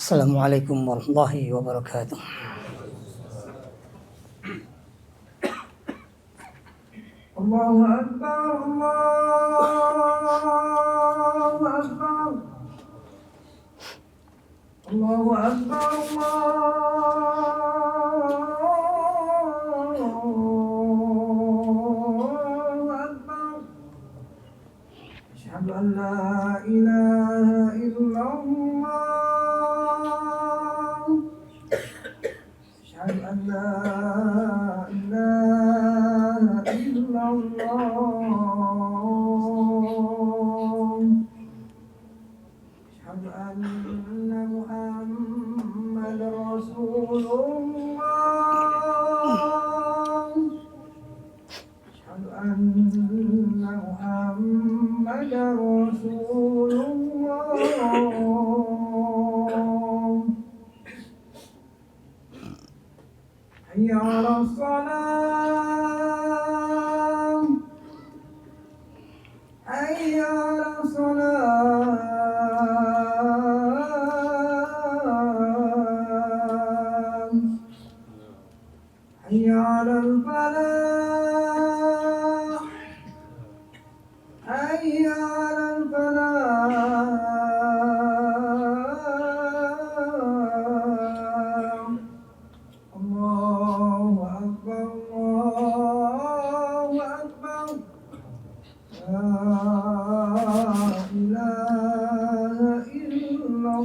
Assalamualaikum warahmatullahi wabarakatuh. Allahu Akbar, Allahu Akbar, Allahu Akbar, Allahu Akbar. Asyhadu an la ilaha illallah. Asyhadu an la ilaha illallah. Asyhadu anna Muhammadar Rasulullah. Asyhadu anna Muhammadar Rasulullah. Hayya 'alas salam. Hayya 'alas salam. Hayya 'alal falah. Hayya 'alal falah. Allahu Akbar, Allahu Akbar. La ilaha illallah.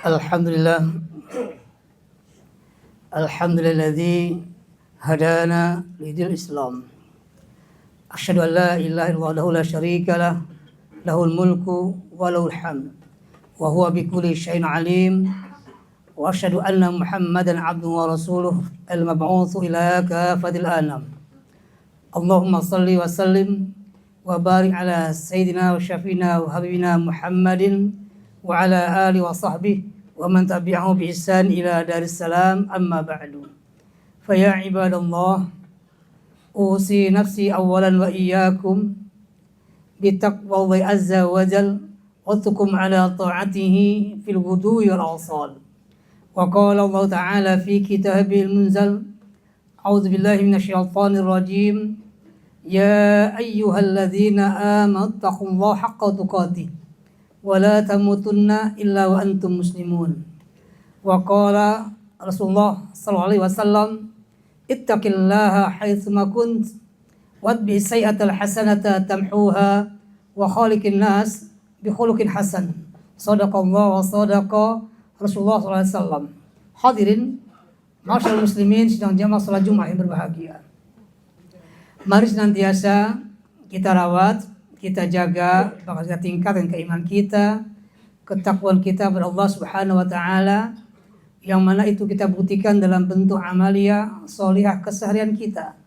Alhamdulillah. Alhamdulilladzi hadana lidil Islam. Asyhadu an la ilaha illallah la syarika lah. Lahul mulku wa lahul hamd. Wa huwa bikulli syai'in alim. Wa asyhadu anna Muhammadan abduhu wa rasuluh al-mab'utsu ila kafatil anam. Allahumma salli wa sallim wa barik ala sayyidina wa syafina wa habibina Muhammadin wa ala alihi wa sahbihi wa man tabi'ahu bi ihsan ila daris salam, amma ba'du. Fa ya ibadallah, usi nafsi awalan wa iyyakum bi taqwallahi azza wa jal wa tukum ala ta'atihi fil ghudwi wal asal. Wa qala Allah ta'ala fi kitabil munzal, a'udzu billahi minasyaitonir rajim, ya ayyuhalladzina amanu taqullaha haqqa tuqatih wa la tamutunna illa wa antum muslimun. Wa qala Rasulullah sallallahu alaihi wasallam, ittaqillaha haitsu ma kunt watbi sayyi'atal hasanata tamhuha wa khaliqin nas bi khuluqin hasan. Shadaqallah wa sadaqa Rasulullah sallallahu alaihi wasallam. Hadirin masyaallah muslimin sidang jamaah salat Jumat yang berbahagia. Mari senantiasa kita rawat, kita jaga, bahkan kita tingkatkan keimanan kita, ketakwaan kita kepada Allah Subhanahu wa taala, yang mana itu kita buktikan dalam bentuk amalia sholihah keseharian kita.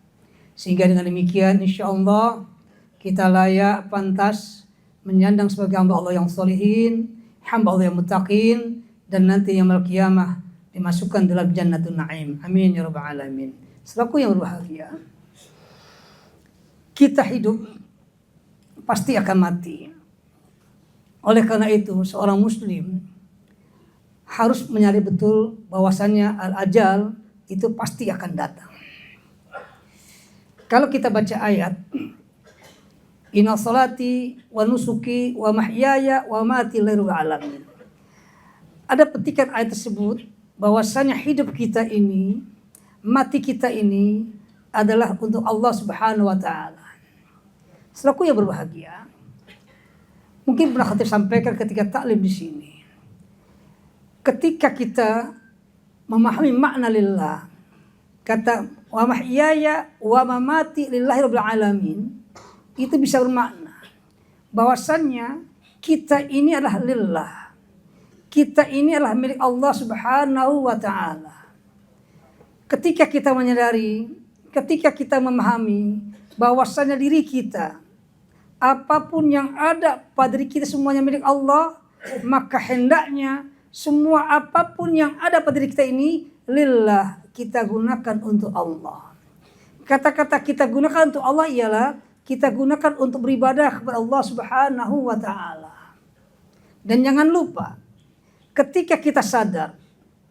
Sehingga dengan demikian insyaallah kita layak pantas menyandang sebagai hamba Allah yang sholihin, hamba Allah yang muttaqin, dan nanti yaumul qiyamah dimasukkan dalam jannatul na'im. Amin ya rabbal alamin. Selaku yang berbahagia, kita hidup pasti akan mati. Oleh karena itu seorang muslim harus menyadari betul bahwasannya al-ajal itu pasti akan datang. Kalau kita baca ayat, inna salati wa nusuki wa mahyaya wa mati lirul alamin, ada petikan ayat tersebut bahwasanya hidup kita ini, mati kita ini adalah untuk Allah Subhanahu wa taala. Selaku yang berbahagia, mungkin pernah kita sampaikan ketika taklim di sini. Ketika kita memahami makna lillah, kata wa mahyaya wa mamati lillahi rabbil alamin, itu bisa bermakna bahwasannya kita ini adalah lillah. Kita ini adalah milik Allah Subhanahu wa taala. Ketika kita menyadari, ketika kita memahami bahwasannya diri kita, apapun yang ada pada diri kita semuanya milik Allah, maka hendaknya Semua apapun yang ada pada diri kita ini lillah, kita gunakan untuk Allah. Kata-kata kita gunakan untuk Allah ialah kita gunakan untuk beribadah kepada Allah Subhanahu wa taala. Dan jangan lupa, ketika kita sadar,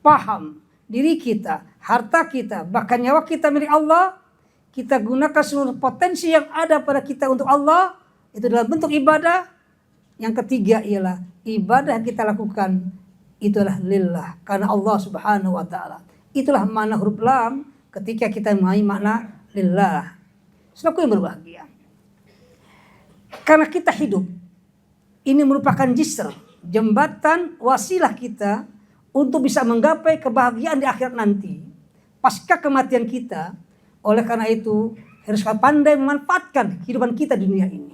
paham diri kita, harta kita, bahkan nyawa kita milik Allah, kita gunakan seluruh potensi yang ada pada kita untuk Allah, itu dalam bentuk ibadah. Yang ketiga ialah ibadah yang kita lakukan itulah lillah, karena Allah Subhanahu wa taala. Itulah makna huruf lam ketika kita memahami makna lillah. Saudaraku yang berbahagia, karena kita hidup, ini merupakan jisr, jembatan, wasilah kita untuk bisa menggapai kebahagiaan di akhirat nanti, pasca kematian kita. Oleh karena itu harus pandai memanfaatkan kehidupan kita di dunia ini.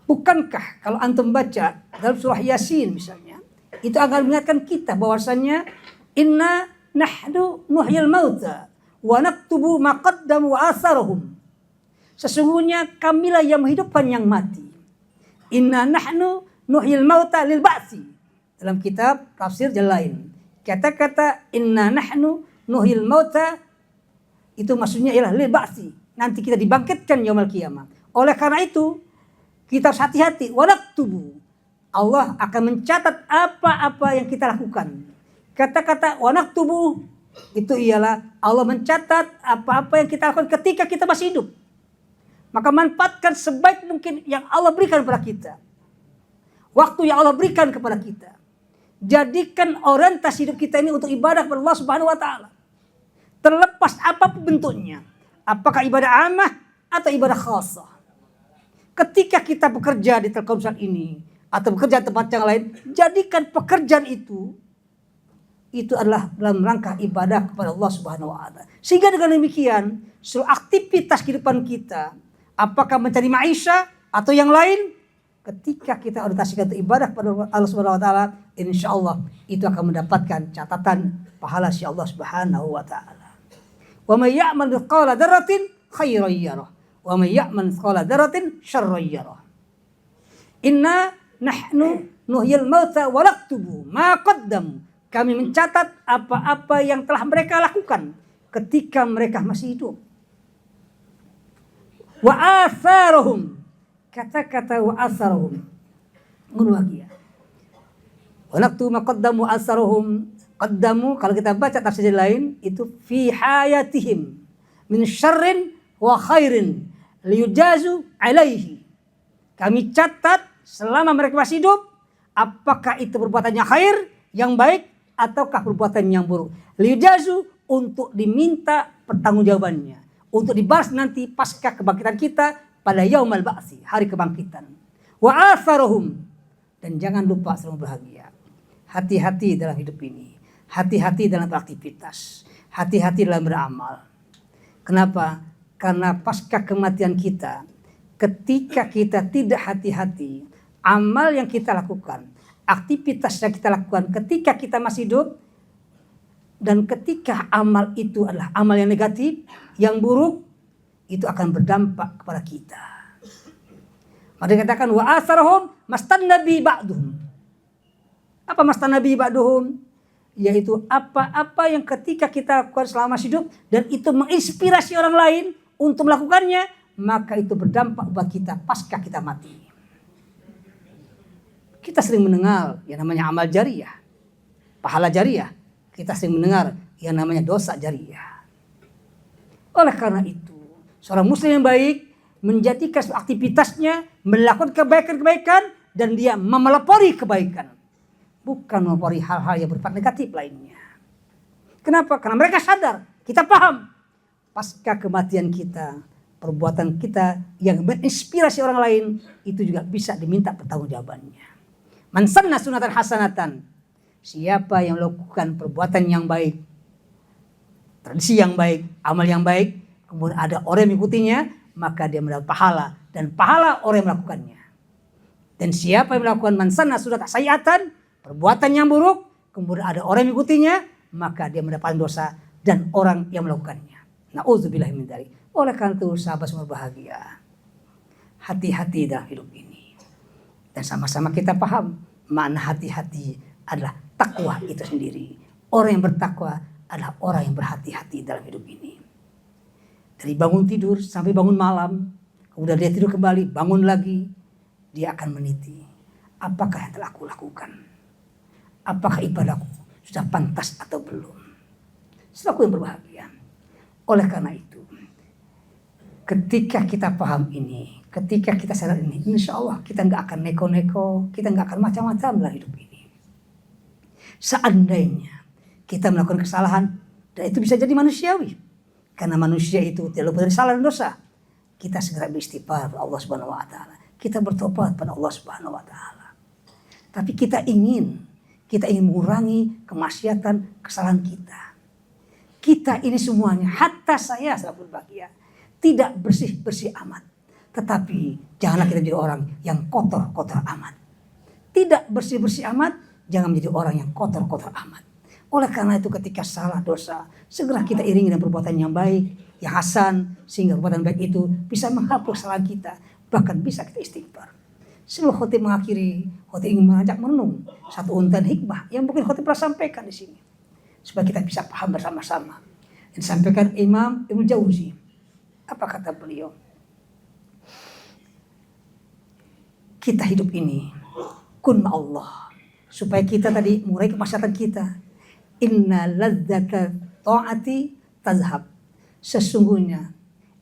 Bukankah kalau antum baca dalam surah Yasin misalnya, itu akan mengingatkan kita bahwasannya inna nahnu nuhyil mauta wa naktubu ma qaddamu wa atharuhum. Sesungguhnya kamilah yang menghidupkan yang mati. Inna nahnu nuhyil mauta lil ba'si. Dalam kitab tafsir Jalalain, kata-kata inna nahnu nuhyil mauta itu maksudnya ialah lil ba'si. Nanti kita dibangkitkan yaumul qiyamah. Oleh karena itu kita harus hati-hati. Wa naktubu. Allah akan mencatat apa-apa yang kita lakukan. Kata-kata wa naktubu itu ialah Allah mencatat apa-apa yang kita lakukan ketika kita masih hidup. Maka manfaatkan sebaik mungkin yang Allah berikan kepada kita. Waktu yang Allah berikan kepada kita. Jadikan orientasi hidup kita ini untuk ibadah kepada Allah Subhanahu wa taala. Terlepas apapun bentuknya. Apakah ibadah amah atau ibadah khasah. Ketika kita bekerja di Telkomsel ini atau bekerja di tempat yang lain, jadikan pekerjaan itu adalah dalam rangka ibadah kepada Allah Subhanahu wa taala. Sehingga dengan demikian, seluruh aktivitas kehidupan kita, apakah mencari maisha atau yang lain, ketika kita orientasikan untuk ibadah kepada Allah Subhanahu wa taala, insyaallah itu akan mendapatkan catatan pahala si Allah Subhanahu wa taala. Wa may ya'mal mithqala dzarratin khairan yarah wa may ya'mal mithqala dzarratin syarran yarah. Inna nahnu nuhyil mauta wa naktubu ma qaddamu. Kami mencatat apa-apa yang telah mereka lakukan ketika mereka masih hidup. Wa atharuhum. Kata-kata wa atharuhum berbahagia. Wa naktubu ma qaddamu atharuhum. Qaddamu kalau kita baca tafsir lain itu fi hayatihim min syarrin wa khairin liyujazu alaihi. Kami catat selama mereka masih hidup apakah itu perbuatannya khair yang baik ataukah perbuatan yang buruk. Liyujazu untuk diminta pertanggungjawabannya, untuk dibalas nanti pasca kebangkitan kita pada yaumul ba'si, hari kebangkitan. Wa atharuhum, dan jangan lupa selalu berbahagia. Hati-hati dalam hidup ini. Hati-hati dalam beraktivitas, hati-hati dalam beramal. Kenapa? Karena pasca kematian kita, ketika kita tidak hati-hati, amal yang kita lakukan, aktivitas yang kita lakukan ketika kita masih hidup, dan ketika amal itu adalah amal yang negatif, yang buruk, itu akan berdampak kepada kita. Maka dikatakan wa asarhum mastan nabi ba'duhum. Apa mastan nabi ba'duhum? Yaitu apa-apa yang ketika kita lakukan selama hidup dan itu menginspirasi orang lain untuk melakukannya, maka itu berdampak buat kita pasca kita mati. Kita sering mendengar yang namanya amal jariyah, pahala jariyah. Kita sering mendengar yang namanya dosa jariyah. Oleh karena itu, seorang muslim yang baik menjadikan aktivitasnya melakukan kebaikan-kebaikan dan dia memelopori kebaikan. Bukan melopori hal-hal yang bersifat negatif lainnya. Kenapa? Karena mereka sadar, kita paham. Pasca kematian kita, perbuatan kita yang menginspirasi orang lain, itu juga bisa diminta pertanggungjawabannya. Man sanna sunatan hasanatan. Siapa yang melakukan perbuatan yang baik, tradisi yang baik, amal yang baik, kemudian ada orang yang mengikutinya, maka dia mendapat pahala. Dan pahala orang yang melakukannya. Dan siapa yang melakukan man sanna sunatan sayiatan, perbuatan yang buruk, kemudian ada orang yang mengikutinya, maka dia mendapatkan dosa dan orang yang melakukannya. Na'udzubillah min dzalik. Oleh karena itu sahabat semua bahagia. Hati-hati dalam hidup ini. Dan sama-sama kita paham makna hati-hati adalah takwa itu sendiri. Orang yang bertakwa adalah orang yang berhati-hati dalam hidup ini. Dari bangun tidur sampai bangun malam, kemudian dia tidur kembali, bangun lagi, dia akan meniti. Apakah yang telah aku lakukan? Apakah ibadahku sudah pantas atau belum? Saudaraku yang berbahagia. Oleh karena itu, ketika kita paham ini, ketika kita sadar ini, insya Allah kita nggak akan neko-neko, kita nggak akan macam-macam dalam hidup ini. Seandainya kita melakukan kesalahan, dan itu bisa jadi manusiawi, karena manusia itu tidak luput dari salah dan dosa, kita segera beristighfar pada Allah Subhanahu Wa Taala, kita bertobat pada Allah Subhanahu Wa Taala. Tapi kita ingin mengurangi kemaksiatan, kesalahan kita. Kita ini semuanya, hatta saya sahabat berbahagia, tidak bersih-bersih amat. Tetapi janganlah kita menjadi orang yang kotor-kotor amat. Tidak bersih-bersih amat, jangan menjadi orang yang kotor-kotor amat. Oleh karena itu ketika salah dosa, segera kita iringi dengan perbuatan yang baik, yang hasan, sehingga perbuatan baik itu bisa menghapus kesalahan kita. Bahkan bisa kita istighfar. Sebelum khotib mengakhiri, khotib ingin mengajak merenung satu untan hikmah yang mungkin khotib pernah sampaikan di sini, supaya kita bisa paham bersama-sama. Yang disampaikan Imam Ibnu Jauzi. Apa kata beliau? Kita hidup ini kun ma'allah, supaya kita tadi mengurangi kemaksiatan kita. Inna ladzata ta'ati tazhab. Sesungguhnya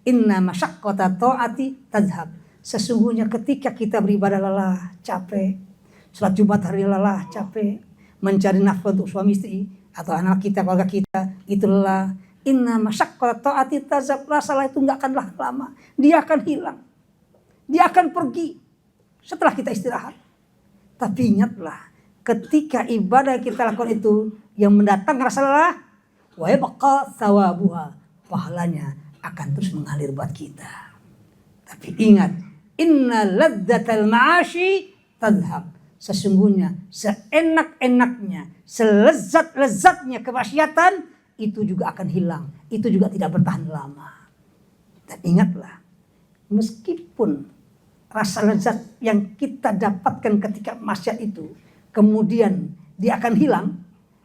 inna masyaqqata ta'ati tazhab. Sesungguhnya ketika kita beribadah lelah, capek, salat Jumat hari lelah, capek, mencari nafkah untuk suami istri atau anak kita, keluarga kita, itu lelah. Inna masyaqqata ta'ati tazhab. Rasa lelah itu enggak akan lama. Dia akan hilang. Dia akan pergi setelah kita istirahat. Tapi ingatlah, ketika ibadah yang kita lakukan itu yang mendatangkan rasa lelah, wa yabqa thawabuha, pahalanya akan terus mengalir buat kita. Tapi ingat, inna ladzatal ma'ashi tadhhab. Sesungguhnya seenak-enaknya, selezat-lezatnya kemaksiatan itu juga akan hilang, itu juga tidak bertahan lama. Dan ingatlah, meskipun rasa lezat yang kita dapatkan ketika maksiat itu kemudian dia akan hilang,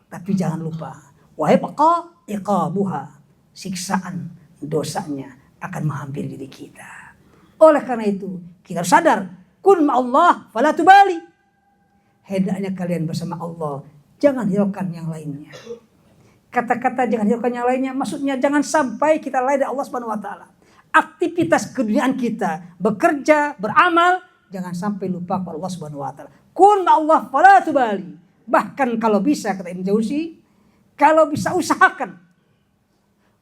tapi jangan lupa, wa yabqa iqabuha, siksaan dosanya akan menghampiri diri kita. Oleh karena itu kita harus sadar, kun ma'allah fala tubali. Hendaknya kalian bersama Allah, jangan hiraukan yang lainnya. Kata-kata jangan hiraukan yang lainnya maksudnya jangan sampai kita lalai dari Allah Subhanahu Wa Taala. Aktivitas keduniaan kita, bekerja, beramal, jangan sampai lupa kepada Allah Subhanahu Wa Taala. Kun ma'allah fala tubali. Bahkan kalau bisa, kata Ibnu Jauzi, kalau bisa usahakan.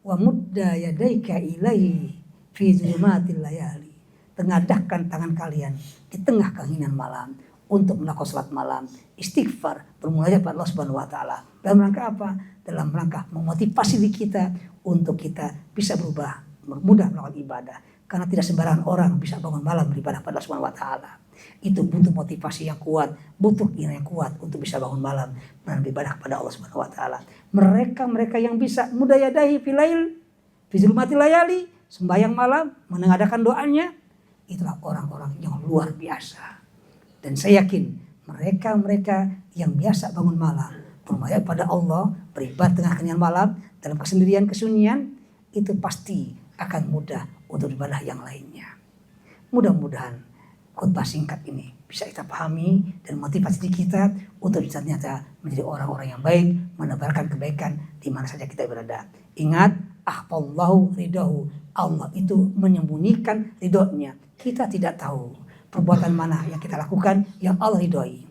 Wa mudda yadaika ilaihi fi zulumatil layali. Tengadahkan tangan kalian di tengah keinginan malam untuk melakukan salat malam, istighfar, bermunajat pada Allah Subhanahu Wa Taala. Dalam rangka apa? Dalam rangka memotivasi diri kita untuk kita bisa berubah, mudah melakukan ibadah. Karena tidak sembarangan orang bisa bangun malam beribadah pada Allah Subhanahu Wa Taala. Itu butuh motivasi yang kuat, butuh keinginan yang kuat untuk bisa bangun malam dan beribadah kepada Allah Subhanahu Wa Taala. Mereka yang bisa mudayadahi filail, fizulmatil layali, sembahyang malam, menengadakan doanya, itulah orang-orang yang luar biasa. Dan saya yakin mereka yang biasa bangun malam, bermunajat pada Allah, beribadah tengah kenyang malam dalam kesendirian, kesunyian, itu pasti akan mudah untuk ibadah yang lainnya. Mudah-mudahan khutbah singkat ini bisa kita pahami dan motivasi kita untuk ternyata menjadi orang-orang yang baik, menebarkan kebaikan di mana saja kita berada. Ingat, akhfallahu ridahu, Allah itu menyembunyikan ridhonya. Kita tidak tahu perbuatan mana yang kita lakukan yang Allah ridhoi.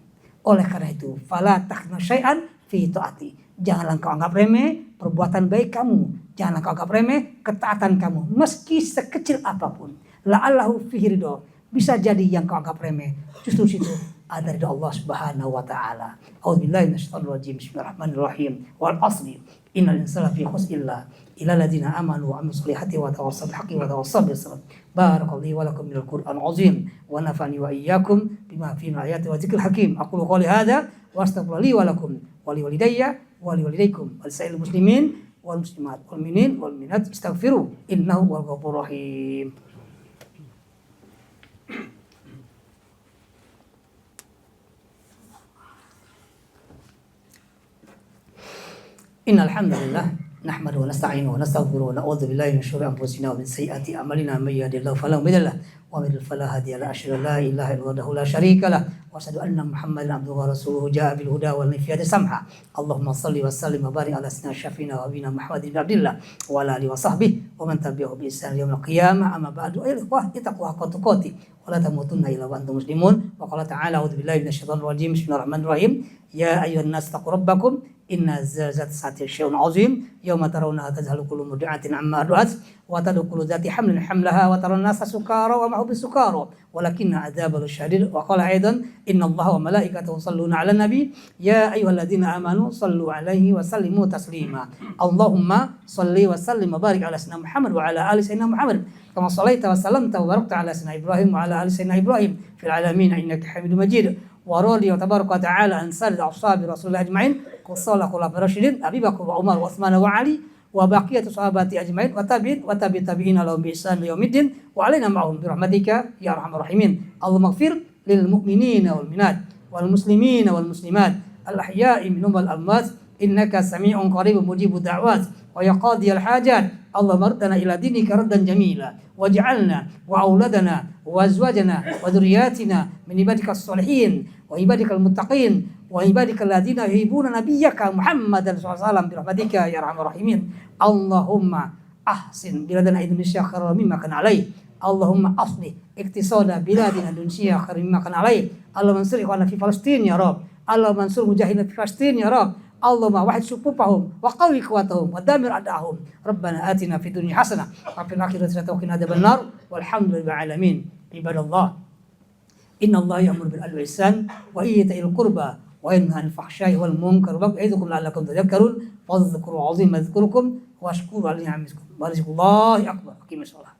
Oleh karena itu, fala takhna syai'an fi taati. Janganlah kau anggap remeh perbuatan baik kamu. Janganlah kau anggap remeh ketaatan kamu, meski sekecil apapun. La'allahu fihi ridho. Bisa jadi yang kau anggap remeh, justru situ ada ridho Allah Subhanahu Wa Taala. A'udzubillahi minasyaitonir rajim. Bismillahirrahmanirrahim. Wal 'ashri innal insana fi khusr illa alladziina aamanu wa 'amilus solihati wa tawassaw bil haqqi wa tawassaw bis sabr. Barakallahu wa lakum minal Qur'anil 'azim wa nafa'ani wa iyyakum bima fihi min ayati wa dzikril hakim. Aqulu qouli hadza wa astaghfiru li wa lakum wa li walidayya wa li walidaykum wa lisa'il muslimin wal muslimat wal mu'minin wal mu'minat astaghfiru innahu huwal ghafurur rahim. Innal hamdalillah nahmaduhu wa nasta'inuhu wa nastaghfiruhu wa na'udzu billahi min syururi anfusina wa min sayyiati a'malina may yahdihillahu fala mudilla lahu wa may yudlil fala hadiya lahu asyhadu an la ilaha illallah la syarika lahu wa asyhadu anna muhammadan abduhu wa rasuluhu jaa'a bil huda wal hidayati samha. Allahumma shalli wa sallim wa barik ala sayyidina syafina wa bina Muhammad bin Abdillah wa ala alihi wa sahbihi wa man tabi'ahu bi ihsan yaumil qiyamah. Amma ba'du, ikhwah ittaqwa haqqa tuqatih wa la tamutunna illa wa antum muslimun. Wa qala ta'ala a'udzu billahi minasyaitonir rajim. Bismillahirrahmanirrahim. Ya ayyuhan nas taqu rabbakum inna zalzalata sa'ati syai'un 'azim yauma tarawnaha tadhhalu kullu murdi'atin 'amma arda'at wa tad'u kullu dhati hamlin hamlaha wa taran nasa sukara wa ma hum bisukara walakinna 'adzabal syadid. Wa qala aidan innallaha wa malaikatahu yusholluna 'alan nabi ya ayyuhalladzina amanu shallu 'alaihi wa sallimu taslima. Allahumma shalli wa sallim wa barik ala sayyidina Muhammad wa ala ali sayyidina Muhammad kama shallaita wa sallamta wa barakta ala sayyidina Ibrahim wa ala ali sayyidina Ibrahim fil 'alamin innaka Hamidum Majid. Wa radiya tabaraka wa ta'ala an sayyid ashabi Rasulullah ajma'in qusala khulafaur rasyidin Abi Bakar wa Umar wa Utsman wa Ali wa baqiyatu sahabati ajma'in wa tabi'ina lahum bi ihsan ila yaumiddin wa alaina ma'hum bi rahmatika ya arhamar rahimin. Allahumma ighfir lil mu'minina wal mu'minat wal muslimina wal muslimat al ahya'i minhum wal amwat innaka sami'un qaribun mujibud da'wat wa ya qadiyal hajat. Allahumma ردنا ila dinika raddan jamila waj'alna wa auladana wa azwajana wa dhurriyyatina min ibadikas sholihin wa ibadikal muttaqin wa ibadikal ladzina yuhibbuna nabiyyaka Muhammadan sallallahu alaihi wasallam bi rahmatika ya arhamar rahimin. Allahumma ahsin biladana Indonesia khairan mimma kana alaih. Allahumma aslih iktisada biladina Indonesia khairan mimma kana alaih. Allahumma ansur ikhwana fi Palestin ya Rabb. Allahumma ansur mujahidin fi Palestin ya Rabb. Allahumma wahid sufufahum wa qawi quwwatahum wa damir a'da'ahum. Rabbana atina fid dunya hasanah wa fil akhirati hasanah wa qina adzabannar. Walhamdulillahi alamin. Ibadallah. Innallaha ya'muru bil 'adli wal ihsan wa itaa'il qurba wa yanha 'anil fahsya'i wal munkar wa ya'idzukum la'allakum tadhakkarun. Wadhkuru 'azima yadhkurukum washkuru 'ala ni'amikum. Barakallahu akbar. Aqimus shalah.